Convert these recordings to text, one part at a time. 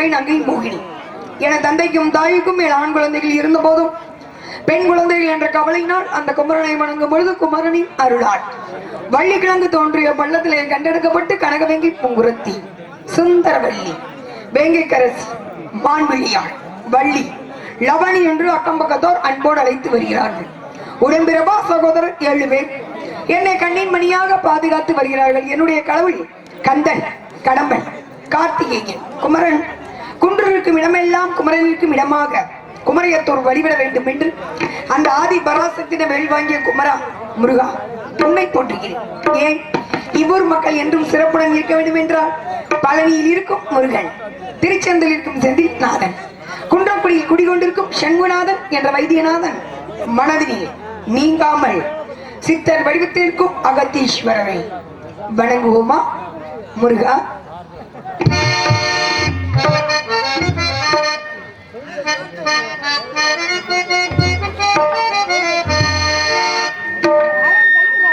மங்கை நங்கை மோகினி. என தந்தைக்கும் தாய்க்கும் மேல் ஆண் குழந்தைகள் இருந்த போதும் பெண் குழந்தைகள் என்ற கவலையினால் அந்த குமரனை வணங்கும் பொழுது குமரனின் அருளால் வள்ளி கிழங்கு தோன்றிய பள்ளத்திலே கண்டெடுக்கப்பட்டு கனகவேங்கை பூங்குரத்தி, சுந்தரவல்லி, வேங்கைக்கரசி, மான்விழியாள், வள்ளி, லவணி என்று அக்கம்பக்கத்தோர் அன்போடு அழைத்து வருகிறார்கள். உடன்பிறப்பா சகோதரர் 7 பேர் என்னை கண்ணின் மணியாக பாதுகாத்து வருகிறார்கள். என்னுடைய கடவுள் கந்தன், கடம்பன், கார்த்திகேயன், குமரன் குன்றிருக்கும் இடமெல்லாம் குமரனிற்கும் இடமாக குமரையத்தோர் வழிவிட வேண்டும் என்று அந்த ஆதி பராசக்தியிடம் வேல் வாங்கிய குமரா முருகா உன்னை போற்றுகிறேன். ஏன் இவ்வூர் மக்கள் என்றும் சிறப்புடன் இருக்க வேண்டும் என்றால் பழனியில் இருக்கும் முருகன், திருச்செந்தலில் இருக்கும் செந்தில் நாதன், குன்றக்குடியில் குடிகொண்டிருக்கும் சண்முகநாதன் என்ற வைத்தியநாதன் மனதில் நீங்காமல் சித்தர் வடிவத்திற்கும் அகத்தீஸ்வரரை வணங்குவோமா முருகா?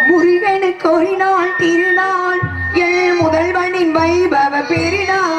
முருகனுக்கு ஒரு நாள் திருநாள், எள் முதல்வனின் வைபவ பெருநாள்.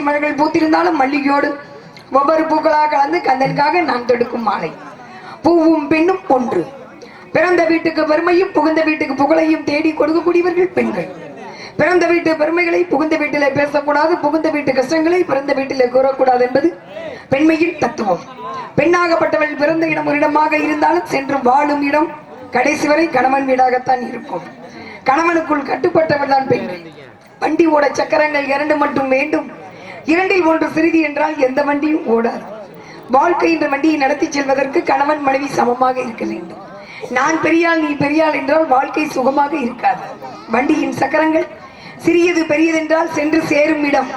மலர்கள் பூத்திருந்தாலும் மல்லிகையோடு ஒவ்வொரு பூக்களாக கலந்து கந்தனுக்காக நான் தொடுக்கும் மாலை. பூவும் பெண்ணும் ஒன்று. பிறந்த வீட்டுக்கு பெருமையும் புகுந்த வீட்டுக்கு புகழையும் தேடி கொடுக்கக்கூடியவர்கள் பெண்கள். பிறந்த வீட்டு பெருமைகளை புகுந்த வீட்டிலே பேசக்கூடாது, புகுந்த வீட்டு கஷ்டங்களை பிறந்த வீட்டிலே கூறக்கூடாது என்பது பெண்மையின் தத்துவம். பெண்ணாகப்பட்டவள் பிறந்த இடம் ஒரு இடமாக இருந்தாலும் சென்று வாழும் இடம் கடைசி வரை கணவன் வீடாகத்தான் இருக்கும். கணவனுக்குள் கட்டுப்பட்டவள் தான் பெண்கள். வண்டி ஓட சக்கரங்கள் 2 மட்டும் வேண்டும், 2இல் 1 சிறிது என்றால் எந்த வண்டியும் ஓடாது. வாழ்க்கை என்ற வண்டியை நடத்தி செல்வதற்கு கணவன் மனைவி சமமாக இருக்க வேண்டும். நான் பெரியாள் நீ பெரியாள் என்றால் வாழ்க்கை சுகமாக இருக்காது. வண்டியின் சக்கரங்கள் சிறியது பெரியதென்றால் சென்று சேரும் இடம்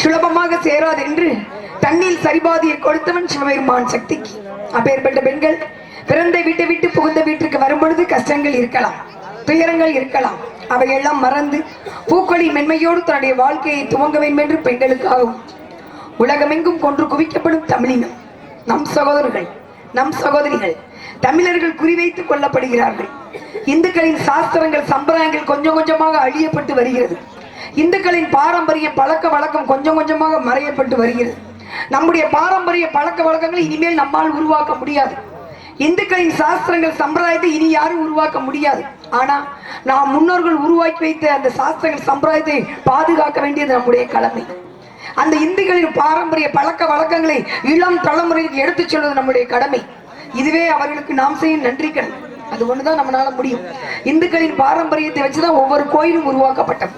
சுலபமாக சேராது என்று தண்ணில் சரிபாதியை கொடுத்தவன் சிவபெருமான் சக்திக்கு. அப்பேற்பட்ட பெண்கள் பிறந்த வீட்டை விட்டு புகுந்த வீட்டுக்கு வரும்பொழுது கஷ்டங்கள் இருக்கலாம், துயரங்கள் இருக்கலாம். அவையெல்லாம் மறந்து பூக்களின் மென்மையோடு தன்னுடைய வாழ்க்கையை துவங்க வேண்டும் என்று பெண்களுக்காகவும் உலகமெங்கும் கொன்று குவிக்கப்படும் தமிழினம் நம் சகோதரர்கள், நம் சகோதரிகள் தமிழர்கள் குறிவைத்துக் கொள்ளப்படுகிறார்கள். இந்துக்களின் சாஸ்திரங்கள் சம்பிரதாயங்கள் கொஞ்சம் கொஞ்சமாக அழியப்பட்டு வருகிறது. இந்துக்களின் பாரம்பரிய பழக்க வழக்கம் கொஞ்சம் கொஞ்சமாக மறையப்பட்டு வருகிறது. நம்முடைய பாரம்பரிய பழக்க வழக்கங்களை இனிமேல் நம்மால் உருவாக்க முடியாது. இந்துக்களின் சாஸ்திரங்கள் சம்பிரதாயத்தை இனி யாரும் உருவாக்க முடியாது. ஆனா நாம் முன்னோர்கள் உருவாக்கி வைத்த அந்த சாஸ்திரங்கள் சம்பிரதாயத்தை பாதுகாக்க வேண்டியது நம்முடைய கடமை. அந்த இந்துக்களின் பாரம்பரிய பழக்க வழக்கங்களை இளம் தலைமுறைக்கு எடுத்துச் சொல்வது நம்முடைய கடமை. இதுவே அவர்களுக்கு நாம் செய்யும் நன்றி கடன். அது ஒண்ணுதான் நம்மளால முடியும். இந்துக்களின் பாரம்பரியத்தை வச்சுதான் ஒவ்வொரு கோயிலும் உருவாக்கப்பட்டது.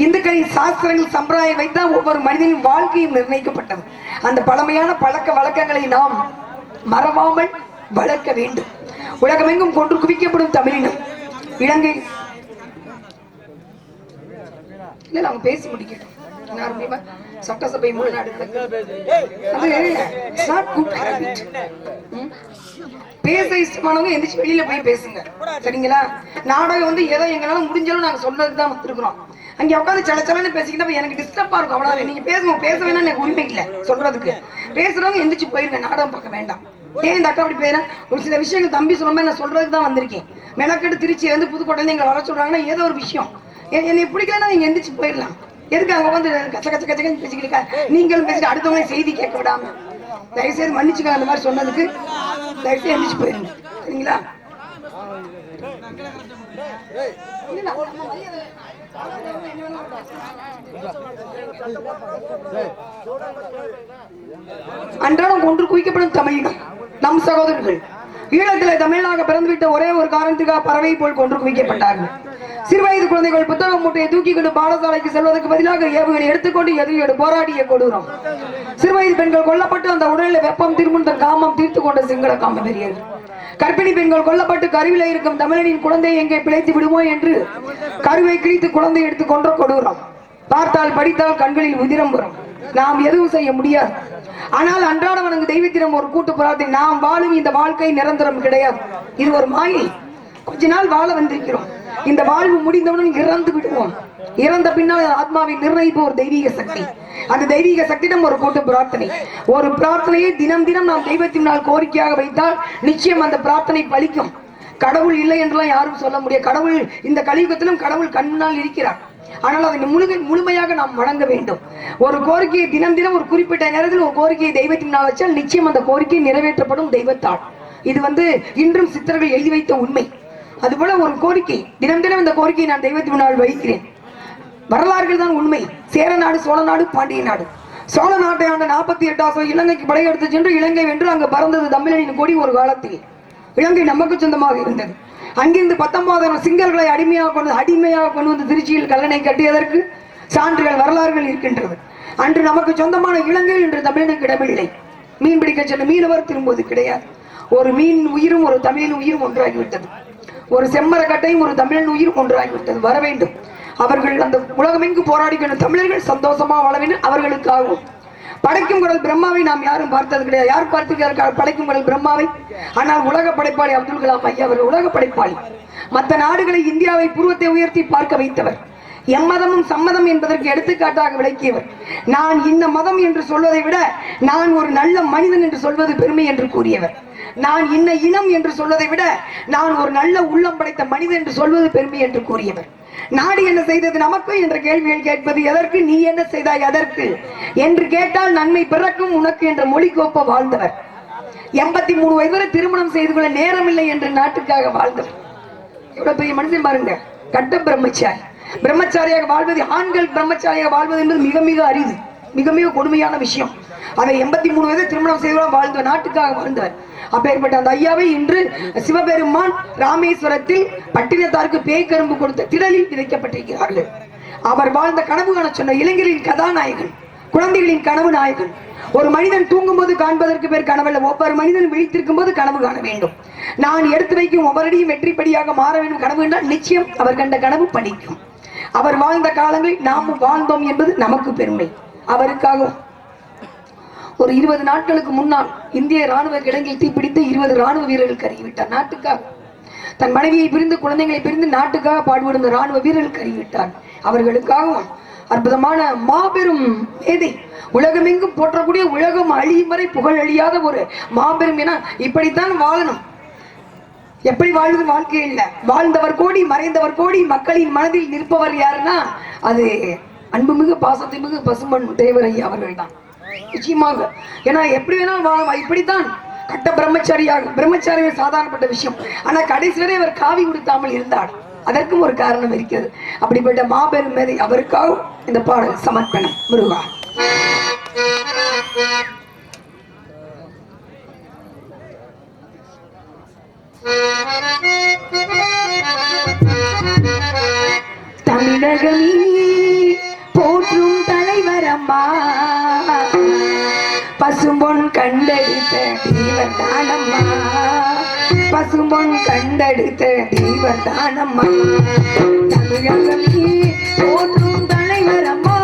இந்துக்களின் சாஸ்திரங்கள் சம்பிரதாயம் வைத்தான் ஒவ்வொரு மனிதனின் வாழ்க்கையும் நிர்ணயிக்கப்பட்டது. அந்த பழமையான பழக்க வழக்கங்களை நாம் மறவாமல் வளர்க்க வேண்டும். உலகமெங்கும் கொன்று குவிக்கப்படும் தமிழினம் இலங்கை இல்ல அவங்க பேசி முடிக்கட்டும். சட்டசபை முன்னாடி பேச இஷ்டமானவங்க எந்திரிச்சு வெளியில போய் பேசுங்க, சரிங்களா? நாடகம் வந்து ஏதோ எங்களால முடிஞ்சாலும் நாங்க சொல்றதுதான் வந்திருக்கிறோம். அங்க உட்காந்து சலச்சலன்னு பேசிக்கிட்டா எனக்கு டிஸ்டர்பா இருக்கும். அவ்வளவு நீங்க பேசுங்க, பேச வேணா எனக்கு உரிமை இல்லை சொல்றதுக்கு. பேசுறவங்க எந்திரிச்சு போயிருங்க, நாடகம் பார்க்க வேண்டாம். ஏன் இந்த அக்கா அப்படி பேர ஒரு சில விஷயங்கள் தம்பி சொன்ன நான் சொல்றதுக்கு தான் வந்திருக்கேன். மெனக்கெட்டு திருச்சி வந்து புதுக்கோட்டையில எங்களை வர சொல்றாங்கன்னா ஏதோ ஒரு விஷயம் என்னை பிடிக்கலன்னா நீங்க எந்திரிச்சு போயிடலாம். எதுக்கு அங்க வந்து கச்ச கச்ச கச்சன்னு பேசிக்கிட்டு நீங்களும் பேசிட்டு அடுத்தவங்க செய்தி கேட்க விடாம தயவுசெய்து மன்னிச்சுக்க. அந்த மாதிரி சொன்னதுக்கு தயவுசெய்து எந்திரிச்சு போயிருங்க, சரிங்களா? அன்றாடம் கொன்று குவிக்கப்படும் தமிழினம் நம் சகோதரர்கள் ஈழத்திலே தமிழாக பிறந்துவிட்ட ஒரே ஒரு காரணத்துக்காக பறவை போல் கொன்று குவிக்கப்பட்டார்கள். சிறுவயது குழந்தைகள் புத்தக மூட்டையை தூக்கி கொண்டு பாடசாலைக்கு செல்வதற்கு பதிலாக ஏவுகளை எடுத்துக்கொண்டு எதிரியோடு போராடிய கொடூரம். சிறுவயது பெண்கள் கொல்லப்பட்டு அந்த உடலில் வெப்பம் திரும்ப காமம் தீர்த்து கொண்ட சிங்கள காம பெரியர்கள். கர்ப்பிணி பெண்கள் கொல்லப்பட்டு கருவில இருக்கும் தமிழனின் குழந்தை எங்கே பிழைத்து விடுமோ என்று கருவை கிழித்து குழந்தை எடுத்து கொன்ற கொடூரம். பார்த்தால் படித்தால் கண்களில் உதிரம் வரும். நாம் எதுவும் செய்ய முடியாது. ஆனால் அன்றாடம் வணங்கு தெய்வத்திடம் ஒரு கூட்டு பிரார்த்தனை. நாம் வாழும் இந்த வாழ்க்கை நிரந்தரம் கிடையாது, இது ஒரு மாயை. கொஞ்ச நாள் வாழ வந்திருக்கிறோம். இந்த வாழ்வு முடிந்தவுடன் இறந்து விடுவோம். இறந்த பின்னால் ஆத்மாவை நிர்ணயிப்பு ஒரு தெய்வீக சக்தி. அந்த தெய்வீக சக்தியிடம் ஒரு கூட்டு பிரார்த்தனை. ஒரு பிரார்த்தனையை தினம் தினம் நாம் தெய்வத்தினால் கோரிக்கையாக வைத்தால் நிச்சயம் அந்த பிரார்த்தனை பலிக்கும். கடவுள் இல்லை என்றெல்லாம் யாரும் சொல்ல முடியாது. கடவுள் இந்த கலியுகத்திலும் கடவுள் கண்ணால் இருக்கிறார். ஆனால் அதை முழுமையாக நாம் வணங்க வேண்டும். ஒரு கோரிக்கையை தினம் தினம் ஒரு குறிப்பிட்ட நேரத்தில் ஒரு கோரிக்கையை தெய்வத்தினால் வச்சால் நிச்சயம் அந்த கோரிக்கை நிறைவேற்றப்படும் தெய்வத்தால். இது இன்றும் சித்தர்கள் எழுதி வைத்த உண்மை. அதுபோல ஒரு கோரிக்கை தினம் தினம் இந்த கோரிக்கையை நான் தெய்வத்தின் முன்னால் வைக்கிறேன். வரலாறுகள் தான் உண்மை. சேர நாடு, சோழ நாடு, பாண்டிய நாடு. சோழ நாட்டை ஆண்ட 48 இலங்கைக்கு படையெடுத்து சென்று இலங்கை வென்று அங்கு பறந்தது தமிழனின் கொடி. ஒரு காலத்தில் இலங்கை நமக்கு சொந்தமாக இருந்தது. அங்கிருந்து 19 சிங்கர்களை அடிமையாக கொண்டு வந்து திருச்சியில் கல்லணை கட்டியதற்கு சான்றுகள் வரலாறுகள் இருக்கின்றது. அன்று நமக்கு சொந்தமான இலங்கை என்று தமிழனுக்கு இடமில்லை. மீன் பிடிக்க சென்ற மீனவர் திரும்புவது கிடையாது. ஒரு மீன் உயிரும் ஒரு தமிழின் உயிரும் ஒன்றாகிவிட்டது. ஒரு செம்மர கட்டையும் ஒரு தமிழன் உயிரும் ஒன்றாகிவிட்டது. வர வேண்டும். அவர்கள் அந்த உலகமெங்கு போராடிக்கின்ற தமிழர்கள் சந்தோஷமா வாழ வேண்டும். அவர்களுக்காகவும் படைக்கும் குரல் பிரம்மாவை நாம் யாரும் பார்த்தது கிடையாது. யார் பார்த்திருக்கிறார்கள் படைக்கும் குரல் பிரம்மாவை? ஆனால் உலக படைப்பாளி அப்துல் கலாம் ஐயா அவர்கள் உலக படைப்பாளி. மற்ற நாடுகளை இந்தியாவை பூர்வத்தை உயர்த்தி பார்க்க வைத்தவர். எம்மதமும் சம்மதம் என்பதற்கு எடுத்துக்காட்டாக விளக்கியவர். நான் இந்த மதம் என்று சொல்வதை விட நான் ஒரு நல்ல மனிதன் என்று சொல்வது பெருமை என்று கூறியவர். நான் இன்ன இனம் என்று சொல்வதை விட நான் ஒரு நல்ல உள்ளம் படைத்த மனிதன் என்று சொல்வது பெருமை என்று கூறியவர். நாடு என்ன செய்தது நமக்கு என்ற கேள்விகள் கேட்பது எதற்கு, நீ என்ன செய்தாய் அதற்கு என்று கேட்டால் நன்மை பிறக்கும் உனக்கு என்ற மொழி கோப்ப வாழ்ந்தவர். 83 வயது வரை திருமணம் செய்து கொள்ள நேரமில்லை என்று நாட்டுக்காக வாழ்ந்தவர். எவ்வளவு பெரிய மனுஷன் பாருங்க. கட்ட பிரம்மச்சாரி. பிரம்மச்சாரியாக வாழ்வது, ஆண்கள் பிரம்மச்சாரியாக வாழ்வது என்பது மிக மிக அரிது, மிக மிக கொடுமையான விஷயம். அதை 83 வயது திருமணம் செய்து வாழ்ந்தவர், நாட்டுக்காக வாழ்ந்தவர். அப்பேற்பட்ட அந்த ஐயாவை இன்று சிவபெருமான் ராமேஸ்வரத்தில் பட்டினத்தாருக்கு பேய் கரும்பு கொடுத்த திடலில் விதைக்கப்பட்டிருக்கிறார்கள். அவர் வாழ்ந்த கனவு காண சொன்ன இளைஞரின் கதாநாயகன், குழந்தைகளின் கனவு நாயகன். ஒரு மனிதன் தூங்கும் போது காண்பதற்கு பேர் கனவல்ல, ஒவ்வொரு மனிதன் விழித்திருக்கும் போது கனவு காண வேண்டும். நான் எடுத்து வைக்கும் ஒவ்வொருடையும் வெற்றிப்படியாக மாற வேண்டும் கனவு என்றால் நிச்சயம் அவர் கண்ட கனவு படிக்கும். அவர் வாழ்ந்த காலங்களில் நாமும் வாழ்ந்தோம் என்பது நமக்கு பெருமை. அவருக்காக ஒரு 20 நாட்களுக்கு முன்னால் இந்திய ராணுவ கிடங்கில் தீப்பிடித்து 20 ராணுவ வீரர்கள் கருகிவிட்டார். நாட்டுக்காக தன் மனைவியை பிரிந்து குழந்தைகளை பிரிந்து நாட்டுக்காக பாடுபடும் ராணுவ வீரர்கள் கருகிவிட்டார். அவர்களுக்காகவும் அற்புதமான மாபெரும் மேதை, உலகமெங்கும் போற்றக்கூடிய, உலகம் அழியும் வரை புகழ் அழியாத ஒரு மாபெரும். என இப்படித்தான் வாழணும். எப்படி வாழ்வது வாழ்க்கை இல்லை. வாழ்ந்தவர் கோடி, மறைந்தவர் கோடி, மக்களின் மனதில் நிற்பவர் யாருன்னா அது அன்புமிகு பாசத்தை மிகு பசுமன் தேவரையா அவர்கள் தான் நிச்சயமாக. ஏன்னா எப்படி வேணாலும் வாழலாம். இப்படித்தான் கட்ட பிரம்மச்சாரியாக, பிரம்மச்சாரிகள் சாதாரணப்பட்ட விஷயம். ஆனா கடைசி வரை அவர் காவி உடுத்தாமல் இருந்தார். அதற்கும் ஒரு காரணம் இருக்கிறது. அப்படிப்பட்ட மாபெரும் மேதை அவருக்காக இந்த பாடல் சமர்ப்பணம். முருகா. தமிழகமே போற்றும் தலைவர் அம்மா, பசும்பொன் கண்டெடுத்த தீவர் தானம்மா, பசும்பொன் கண்டெடுத்த தீவர் தானம்மா. தமிழகமே போற்றும் தலைவர் அம்மா,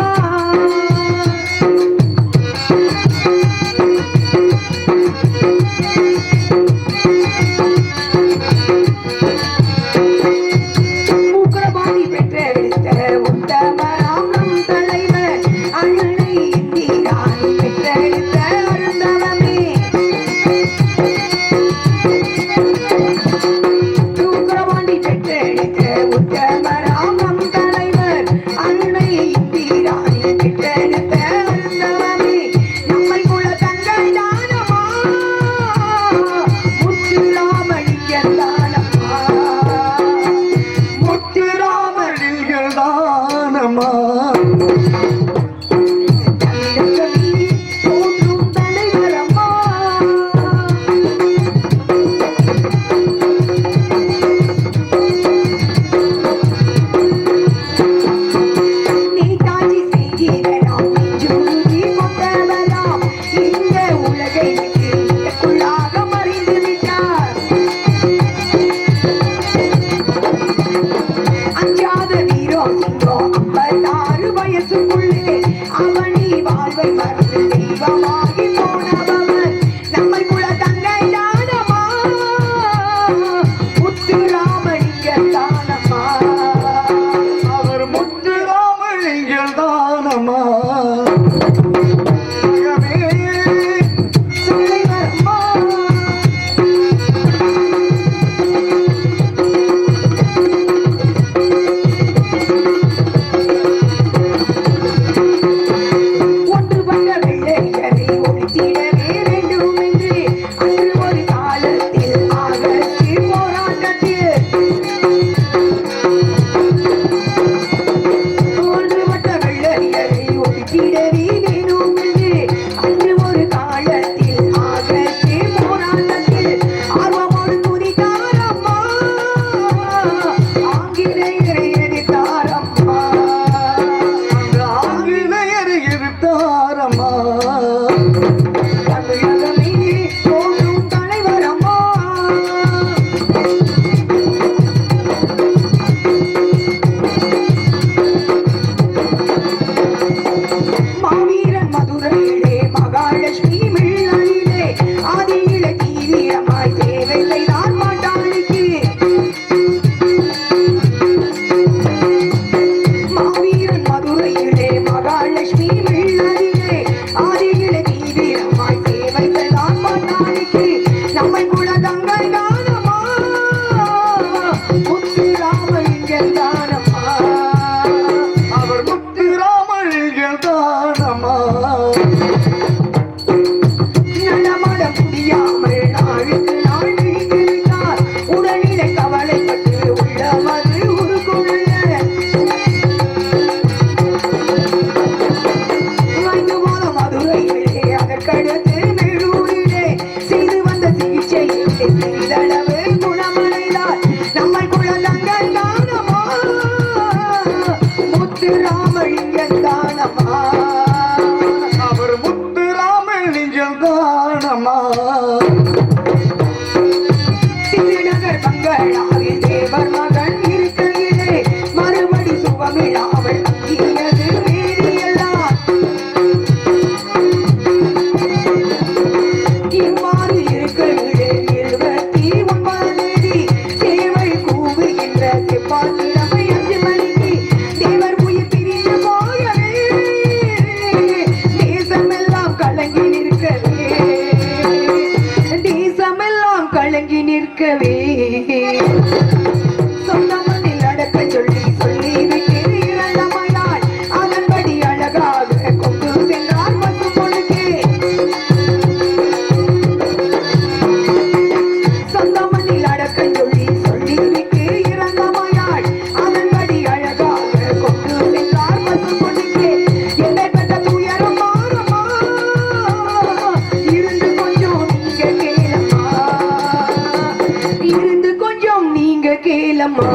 கேளம்மா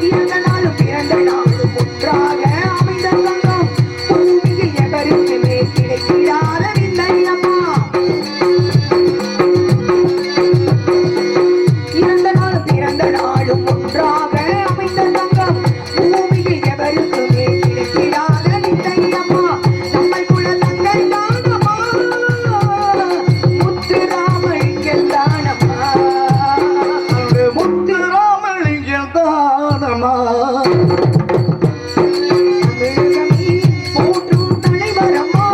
இறந்த நாளும் பிறந்த நாளும் ஒன்றாக அமைந்த தங்கம் பூமியில் எவருக்குமே கிடைக்கிறாத விந்தையம்மா இறந்த நாளும் பிறந்த நாளும் ஒன்றாக அமைந்த தங்கம் பூமியில் எவருக்குமே கிடைக்கிறாத விந்தையம்மா நம்மை குல தங்கள் தானம்மா முத்து ராமலிங்கம் தானம்மா முத்து ராமலிங்கம் தானம்மா போற்றும் தலைவரம்மா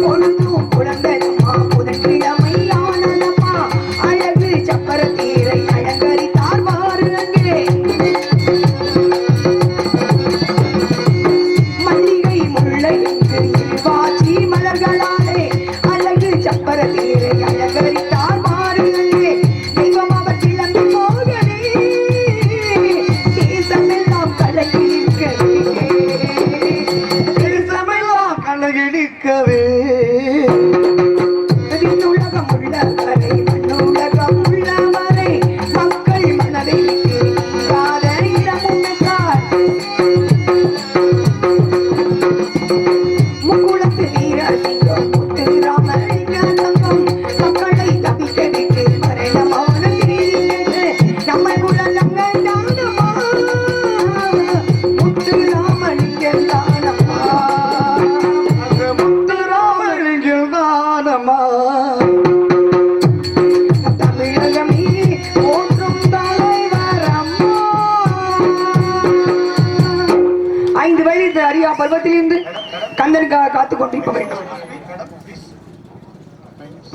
பொழுதும் குழந்தனம்மா புதன்கிழமை ஆனதம்மா அழகு சப்பர தீரை அலங்கரித்தார் வாரு அங்கே மல்லிகை முல்லை என்று இருவாச்சி மலர்களாலே அழகு சப்பர தீரை அலங்கரித்தார் வாரு அங்கே தெய்வம் அவர் கிளம்பி போகவே தேசமெல்லாம் கலக்கி நிற்கவே தேசமெல்லாம் கலகிடிக்கவே விண்ணுலகம் உள்ளவரை மண்ணுலகம் உள்ளவரை மக்கள் மனதை நீங்காத இடமும் என்றார் முக்குளத்து வீரர் சிங்கம் முத்து ராமலிங்கம் தங்கம் மக்களை தப்பிக்க விட்டு மரணமான என்று நம்ம குலங்கள் தானம்மா முத்து ராமலிங்கம் தானம்மா அந்த முத்து ராமலிங்கம் தானம்மா தமிழகமே போற்றும் தலைவர் அம்மா 5 வயது அறியா பருவத்திலிருந்து கந்தனுக்காக காத்துக் கொண்டிருக்க வேண்டும்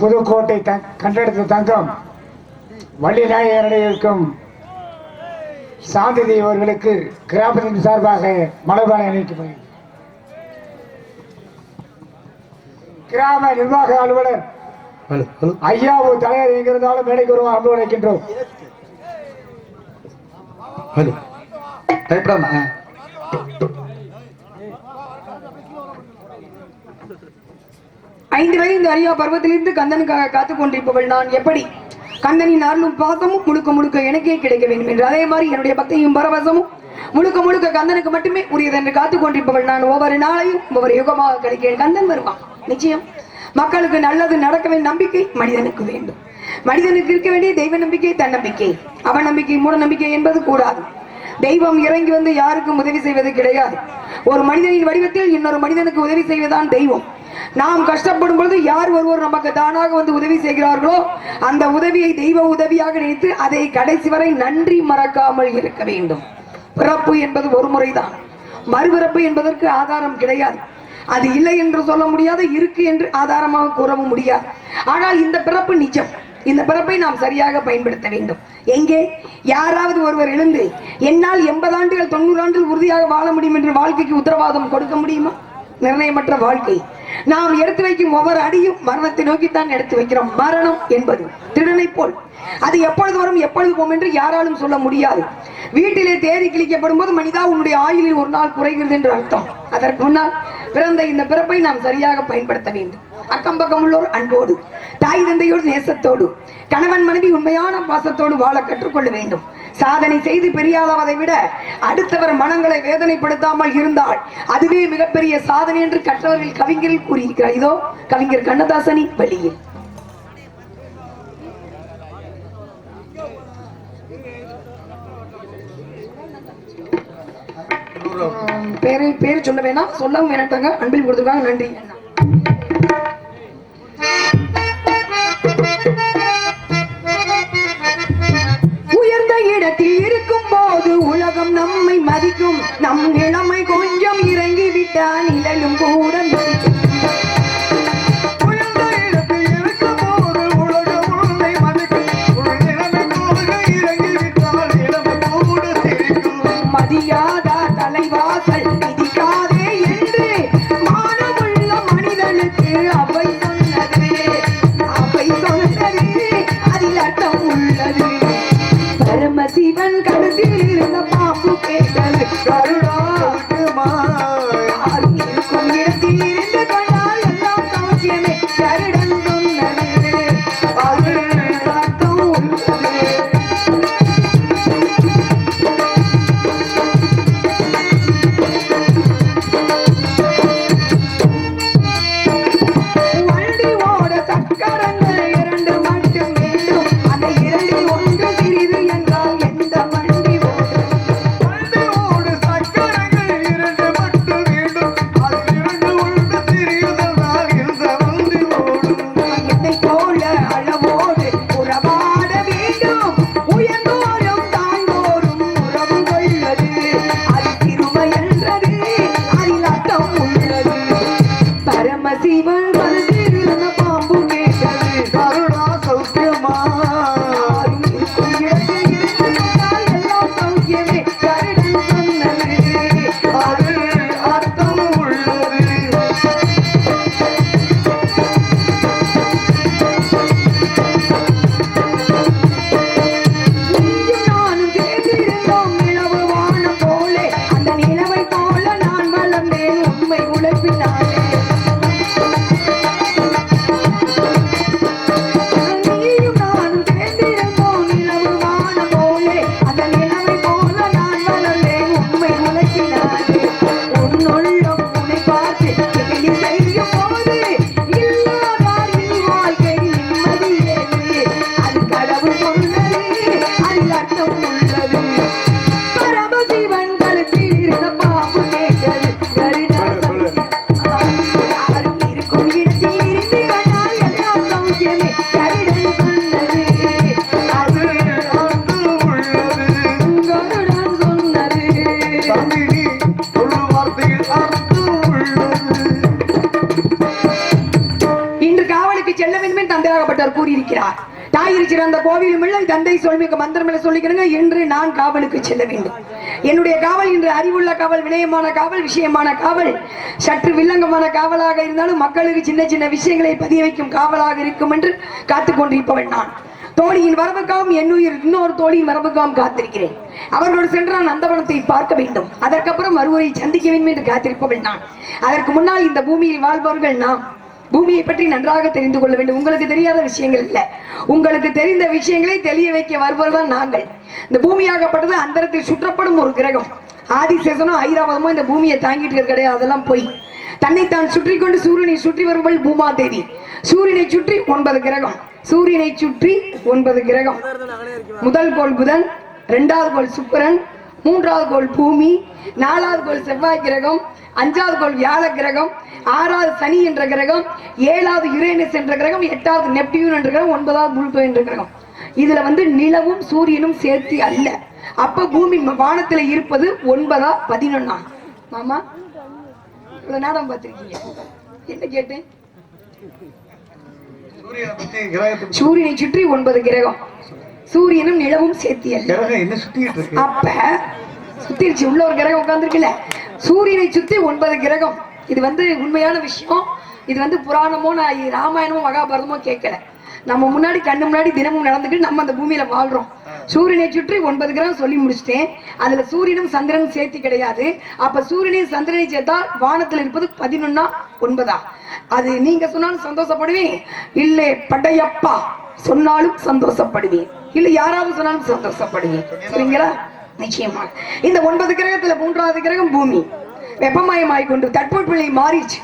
புதுக்கோட்டை கண்டெடுத்த தங்கம் வள்ளிநாயகரிடையே இருக்கும் சாந்தி அவர்களுக்கு கிராமத்தின் சார்பாக மலர்பானை அணிவிக்கப்படுகிறது. கிராம நிர்வாக அலுவலர் ஐயாவு தலைவர் எங்கிருந்தாலும் மேடைக்கு வருவோம் அன்பு அழைக்கின்றோம். ஐந்து வயது அறியா பருவத்திலிருந்து கந்தனுக்காக காத்துக் கொண்டிருப்பவள் நான் எப்படி கந்தனின் அருளும் பாசமும் முழுக்க முழுக்க எனக்கே கிடைக்க வேண்டும் என்று அதே மாதிரி என்னுடைய பக்தியும் பரவசமும் முழுக்க முழுக்க கந்தனுக்கு மட்டுமே உரியது என்று காத்துக் கொண்டிருப்பவள் நான் ஒவ்வொரு நாளையும் ஒவ்வொரு யுகமாக கிடைக்கிறேன். கந்தன் வருவான் நிச்சயம். மக்களுக்கு நல்லது நடக்க வேண்டிய நம்பிக்கை மனிதனுக்கு வேண்டும். மனிதனுக்கு இருக்க வேண்டிய தெய்வ நம்பிக்கை தன்னம்பிக்கை அவநம்பிக்கை மூட நம்பிக்கை என்பது கூடாது. தெய்வம் இறங்கி வந்து யாருக்கும் உதவி செய்வது கிடையாது. ஒரு மனிதனின் வடிவத்தில் இன்னொரு மனிதனுக்கு உதவி செய்வதுதான் தெய்வம். நாம் கஷ்டப்படும் பொழுது யார் ஒருவர் நமக்கு தானாக வந்து உதவி செய்கிறார்களோ அந்த உதவியை தெய்வ உதவியாக நினைத்து அதை கடைசி வரை நன்றி மறக்காமல் இருக்க வேண்டும். பிறப்பு என்பது ஒரு முறைதான். மறுபிறப்பு என்பதற்கு ஆதாரம் கிடையாது. அது இல்லை என்று சொல்ல முடியாது, இருக்கு என்று ஆதாரமாக கூறவும் முடியாது. ஆனால் இந்த பிறப்பு நிஜம். இந்த பிறப்பை நாம் சரியாக பயன்படுத்த வேண்டும். எங்கே யாராவது ஒருவர் எழுந்து என்னால் 80 ஆண்டுகள் 90 ஆண்டுகள் உறுதியாக வாழ முடியும் என்று வாழ்க்கைக்கு உத்தரவாதம் கொடுக்க முடியுமா? நிர்ணயமற்ற வாழ்க்கை. நாம் எடுத்து வைக்கும் ஒவ்வொரு அடியும் மரணத்தை நோக்கித்தான் எடுத்து வைக்கிறோம். மரணம் என்பது திருடனை போல். அது எப்பொழுது வரும் எப்பொழுது போகும் என்று யாராலும் சொல்ல முடியாது. வீட்டிலே தேடி கிழிக்கப்படும் போது மனிதா உன்னுடைய ஆயுளில் ஒரு நாள் குறைகிறது என்று அர்த்தம். அதற்கு முன்னால் பிறந்த இந்த பிறப்பை நாம் சரியாக பயன்படுத்த வேண்டும். அக்கம் பக்கம் உள்ளோர் அன்போடு, தாய் தந்தையோடு நேசத்தோடு, கணவன் மனைவி உண்மையான பாசத்தோடு வாழ கற்றுக்கொள்ள வேண்டும். சாதனை செய்து பெரியாதவதை விட அடுத்தவர் மனங்களை வேதனைப்படுத்தாமல் இருந்தால் அதுவே மிகப்பெரிய சாதனை என்று கற்றவர்கள் கவிஞரில் கூறியிருக்கிறார். இதோ கவிஞர் கண்ணதாசனின் வழியில். பேர் சொல்ல வேணாம், சொல்லவும் வேணாட்டாங்க. அன்பில் கொடுத்துருக்காங்க. நன்றி. உயர்ந்த இடத்தில் இருக்கும் போது உலகம் நம்மை மதிக்கும். நம் இளமை கொஞ்சம் இறங்கி விட்டால் நிழலும் கூட மதிக்கும். மதியாத தலைவாசல் மிதிக்காதே என்று மானமுள்ள மனிதனுக்கு அவை சொன்னது. அதில் அர்த்தம் உள்ளது. பரமசிவன் கருத்தில் இருந்த பாம்பு கேட்டது கருடாகுமா இருக்கும் இடத்தில் இருந்து கொண்டால் எல்லாம் சௌக்கியமே. கருடன் சொன்னது அதில் அர்த்தம் உள்ளது. அர்த்தம் உள்ளது பரமசிவன் கழுத்தில் இருந்த பாம்பு கேட்டது யாரும் இருக்கும் இடத்தில் இருந்து கண்டால் எல்லாம் சௌக்கியமே கருடன் சொன்னது அது அர்த்தம் உள்ளது. கருடன் சொன்னது சாமி நீ சொல்லும் வார்த்தையில் அர்த்தம் உள்ளது. இன்று காவலுக்கு செல்ல வேண்டும் என்று தந்தையாகப்பட்டவர் கூறியிருக்கிறார். தாயிற் சிறந்த கோவிலும் இல்லை, தந்தை சொல்மிக்க மந்திரமில்லை சொல்லிக்கிறேங்க. என்று நான் காவலுக்கு செல்ல வேண்டும். என்னுடைய காவல் இன்று அறிவுள்ள காவல், வினயமான காவல், விஷயமான காவல், சற்று வில்லங்கமான காவலாக இருந்தாலும் மக்களுக்கு சின்ன சின்ன விஷயங்களை பதிய வைக்கும் காவலாக இருக்கும் என்று காத்துக் கொண்டிருப்பவன் நான். தோழியின் வரவுக்காகவும் என்னுயிர் இன்னொரு தோழியின் வரவுக்காகவும் காத்திருக்கிறேன். அவர்களோடு சென்று நான் நந்தவனத்தை பார்க்க வேண்டும். அதற்கப்புறம் மறுவரை சந்திக்க வேண்டும் என்று காத்திருப்பவன் நான். அதற்கு முன்னால் இந்த பூமியில் வாழ்பவர்கள் நாம் பூமியை பற்றி நன்றாக தெரிந்து கொள்ள வேண்டும். உங்களுக்கு தெரியாத விஷயங்கள் இல்லை, உங்களுக்கு தெரிந்த விஷயங்களை தெளிய வைக்க வருபவர்கள் நாங்கள். இந்த பூமியாகப்பட்டது அந்தரத்தில் சுற்றப்படும் ஒரு கிரகம். ஆதிசேஷனும் ஐராவதமும் இந்த பூமியை தாங்கிட்டு இருக்க கிடையாது, அதெல்லாம் போய் தன்னைத்தான் சுற்றி கொண்டு சூரியனை சுற்றி வருவள் பூமாதேவி. சூரியனை சுற்றி 9 கிரகம், சூரியனை சுற்றி 9 கிரகம். முதல் கோள் புதன், 2வது கோள் சுக்கிரன், 3வது கோள் பூமி, 4வது கோள் செவ்வாய் கிரகம், 5வது கோள் வியாழ கிரகம், 6வது சனி என்ற கிரகம், 7வது யுரேனஸ் என்ற கிரகம், 8வது நெப்டியூன் என்ற கிரகம், 9வது புளுட்டோ என்ற கிரகம். இதுல நிலவும் சூரியனும் சேர்த்து அல்ல. அப்ப பூமி வானத்துல இருப்பது 9ஆ 11ஆ? மாமா இவ்வளவு நாடகம் பார்த்திருக்கீங்க, என்ன கேட்டேன்? சூரியனை பத்தி கிரகத்தை பத்தி சூரியனை சுற்றி 9 கிரகம், சூரியனும் நிலவும் சேர்த்து அல்ல. கிரகம் என்ன சுத்திட்டு இருக்கு? அப்ப சுத்திருச்சு, உள்ள ஒரு கிரகம் உட்கார்ந்துருக்குல்ல. சூரியனை சுத்தி 9 கிரகம். இது உண்மையான விஷயம். இது புராணமோ நான் ராமாயணமோ மகாபாரதமோ கேட்கல. நம்ம முன்னாடி கண்ணு முன்னாடி தினமும் நடந்துக்கிட்டு நம்ம அந்த பூமியில வாழ்றோம். சூரியனை சுற்றி 9 கிரகம் சொல்லி முடிச்சிட்டேன். அதுல சூரியனும் சந்திரனும் சேர்த்து கிடையாது. அப்ப சூரியனையும் சந்திரனை சேர்த்தா வானத்தில் இருப்பது 11ஆ 9ஆ? அது நீங்க சொன்னாலும் சந்தோஷப்படுவேன், இல்லை படையப்பா சொன்னாலும் சந்தோஷப்படுவேன், இல்லை யாராவது சொன்னாலும் சந்தோஷப்படுவேன். சரிங்களா? நிச்சயமா இந்த 9 கிரகத்துல 3வது கிரகம் பூமி. வெப்பமயமாய் கொண்டு தட்பவெப்பநிலை மாறிச்சு.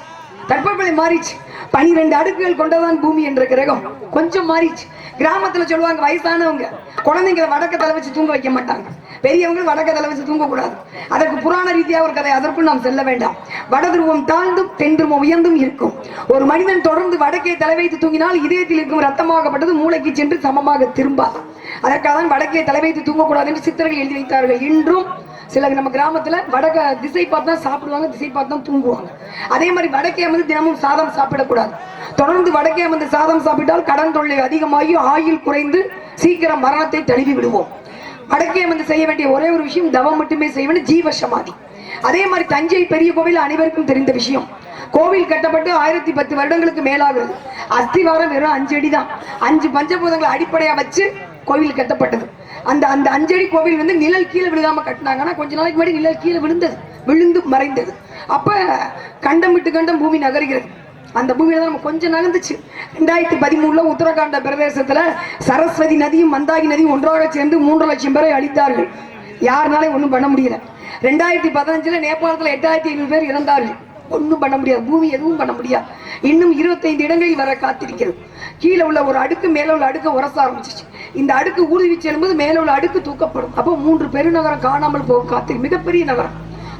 தட்பவெப்பநிலை மாறிச்சு. 12 அடுக்குகள் கொண்டதான் பூமி என்ற கிரகம். கொஞ்சம் மாறிச்சு. கிராமத்துல சொல்லுவாங்க, வயசானவங்க குழந்தைங்களை வடக்க தலை வச்சு தூங்க வைக்க மாட்டாங்க, பெரியவங்க வடக்க தலை வச்சு தூங்க கூடாது. அதற்கு புராண ரீதியா ஒரு கதை, அதற்குள் நாம் செல்ல வேண்டாம். வடதுருவம் தாழ்ந்தும் தென் துருவம் உயர்ந்தும் இருக்கும். ஒரு மனிதன் தொடர்ந்து வடக்கே தலை வைத்து தூங்கினால் இதயத்தில் இருக்கும் ரத்தமாகப்பட்டது மூளைக்கு சென்று சமமாக திரும்பாது. அதற்காக தான் வடக்கே தலை வைத்து தூங்கக்கூடாது என்று சித்தர்கள் எழுதி வைத்தார்கள். இன்றும் சில நம்ம கிராமத்துல வடக்க திசை பார்த்து தான் சாப்பிடுவாங்க, திசை பார்த்து தான் தூங்குவாங்க. அதே மாதிரி வடக்கே தினமும் சாதம் சாப்பிடக்கூடாது. தொடர்ந்து வடக்கே சாதம் சாப்பிட்டால் கடன் தொல்லை அதிகமாகி ஆயுள் குறைந்து சீக்கிரம் மரணத்தை தழுவி விடுவோம். வடக்கே செய்ய வேண்டிய ஒரே ஒரு விஷயம், தவம் மட்டுமே செய்ய வேண்டும், ஜீவ சமாதி. அதே மாதிரி தஞ்சை பெரிய கோவில் அனைவருக்கும் தெரிந்த விஷயம். கோவில் கட்டப்பட்டு 1010 வருடங்களுக்கு மேலாகிறது. அஸ்திவாரம் வெறும் 5 அடி தான். 5 பஞ்சபூதங்களை அடிப்படையா வச்சு கோவில் கட்டப்பட்டது. அந்த 5 அடி கோவில் நிழல் கீழே விழுகாம கட்டினாங்கன்னா கொஞ்ச நாளைக்கு முன்னாடி நிழல் கீழே விழுந்து மறைந்தது. அப்ப கண்டம் விட்டு கண்டம் பூமி நகர்கிறது. அந்த பூமியில தான் நம்ம கொஞ்சம் நகர்ந்துச்சு. 2013 உத்தரகாண்ட பிரதேசத்துல சரஸ்வதி நதியும் மந்தாகி நதியும் ஒன்றாக சேர்ந்து 3 லட்சம் பேரை அழித்தார்கள். யாருனாலே ஒன்றும் பண்ண முடியல. 2015 நேபாளத்துல 8500 பேர் இறந்தார்கள். ஒன்றும் பண்ண முடியாது, பூமி எதுவும் பண்ண முடியாது. இன்னும் 25 இடங்களில் வர காத்திருக்கிறது. கீழே உள்ள ஒரு அடுக்கு மேல உள்ள அடுக்கு உரச ஆரம்பிச்சிச்சு. இந்த அடுக்கு ஊடுருவி செல்லும்போது மேல உள்ள அடுக்கு தூக்கப்படும். அப்போ 3 பெருநகரம் காணாமல் போக காத்திருக்கு, மிகப்பெரிய நகரம்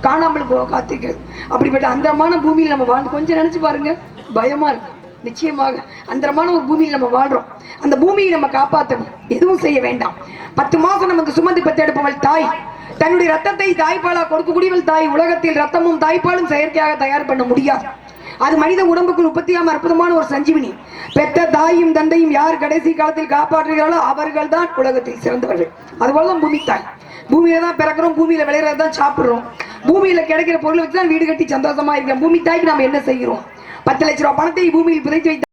காணாமல் போக காத்திருக்கிறது. அப்படிப்பட்ட அந்தரமான பூமியில் நம்ம வாழ்ந்து கொஞ்சம் நினைச்சு பாருங்க, பயமா இருக்கு. நிச்சயமாக அந்தரமான ஒரு பூமியில் நம்ம வாழ்றோம். அந்த பூமியை நம்ம காப்பாற்றணும், எதுவும் செய்ய வேண்டாம். 10 மாசம் நமக்கு சுமந்து பெற்றெடுப்பவள் தாய், தன்னுடைய ரத்தத்தை தாய்ப்பாலா கொடுக்கக்கூடியவள் தாய். உலகத்தில் ரத்தமும் தாய்ப்பாலும் செயற்கையாக தயார் பண்ண முடியாது. அது மனித உடம்புக்கு 36 அற்புதமான ஒரு சஞ்சீவினி. பெற்ற தாயும் தந்தையும் யார் கடைசி காலத்தில் காப்பாற்றுகிறார்களோ அவர்கள் தான் உலகத்தில் சிறந்தவர்கள். அதுபோலதான் பூமி தாய். பூமியில தான் பிறக்கிறோம், பூமியில விளையாடுறதான் சாப்பிடுறோம், பூமியில கிடைக்கிற பொருளை வச்சுதான் வீடு கட்டி சந்தோஷமா இருக்கிறோம். பூமி தாய்க்கு நாம என்ன செய்கிறோம்? 10 லட்சம் ரூபாய் பணத்தை பூமியில் புதைத்து வைத்த